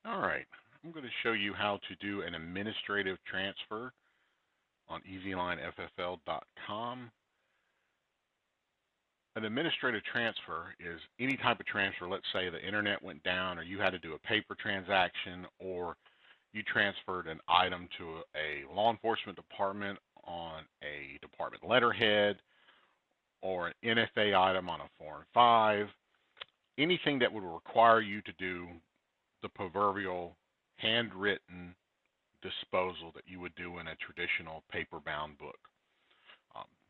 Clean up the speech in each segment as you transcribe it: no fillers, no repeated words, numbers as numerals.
All right, I'm going to show you how to do an administrative transfer on EzOnlineFFL.com. An administrative transfer is any type of transfer. Let's say the internet went down, or you had to do a paper transaction, or you transferred an item to a law enforcement department on a department letterhead, or an NFA item on a Form 5, anything that would require you to do the proverbial handwritten disposal that you would do in a traditional paper-bound book.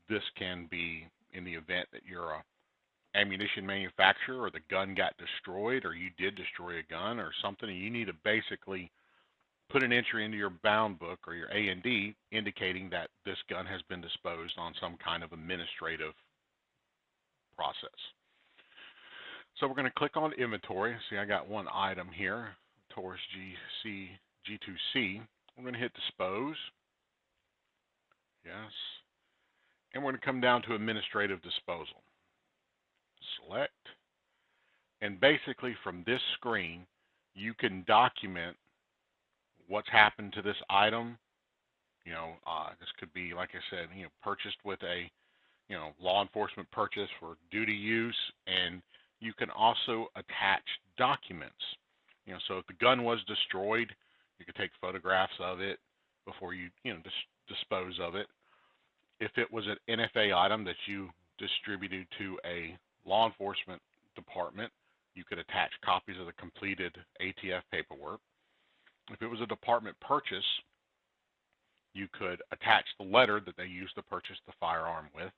This can be in the event that you're a ammunition manufacturer, or the gun got destroyed, or you did destroy a gun or something, and you need to basically put an entry into your bound book or your A&D indicating that this gun has been disposed on some kind of administrative process. So we're going to click on inventory. See, I got one item here, Taurus G2C. We're going to hit dispose. Yes. And we're going to come down to administrative disposal. Select. And basically from this screen, you can document what's happened to this item. This could be, like I said, purchased with a, law enforcement purchase for duty use, and you can also attach documents. So if the gun was destroyed, you could take photographs of it before you, dispose of it. If it was an NFA item that you distributed to a law enforcement department, you could attach copies of the completed ATF paperwork. If it was a department purchase, you could attach the letter that they used to purchase the firearm with.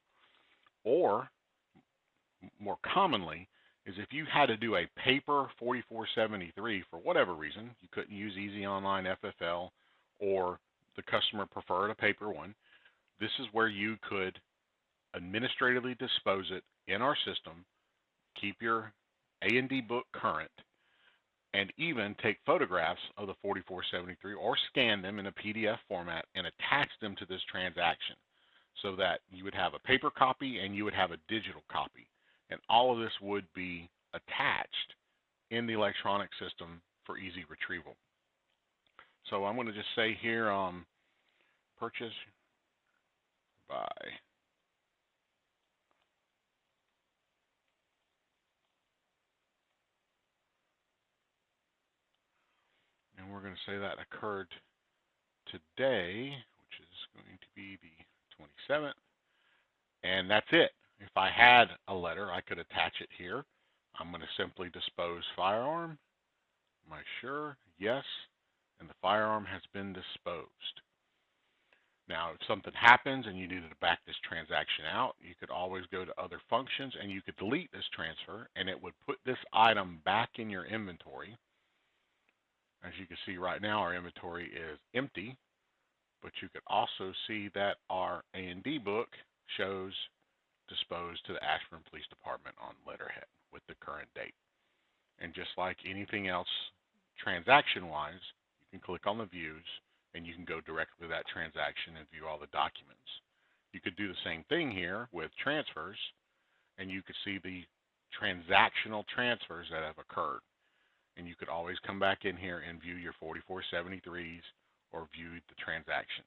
Or, more commonly, is if you had to do a paper 4473 for whatever reason, you couldn't use EzOnlineFFL, or the customer preferred a paper one, this is where you could administratively dispose it in our system, keep your A&D book current, and even take photographs of the 4473 or scan them in a PDF format and attach them to this transaction, so that you would have a paper copy and you would have a digital copy. And all of this would be attached in the electronic system for easy retrieval. So I'm going to just say here, purchase by and we're going to say that occurred today, which is going to be the 27th, and that's it. If I had a letter, I could attach it here. I'm going to simply dispose firearm. Am I sure? Yes. And the firearm has been disposed. Now, if something happens and you needed to back this transaction out, you could always go to other functions and you could delete this transfer, and it would put this item back in your inventory. As you can see right now, our inventory is empty, but you could also see that our A&D book shows disposed to the Ashburn Police Department on letterhead with the current date. And just like anything else transaction-wise, you can click on the views and you can go directly to that transaction and view all the documents. You could do the same thing here with transfers, and you could see the transactional transfers that have occurred. And you could always come back in here and view your 4473s or view the transaction.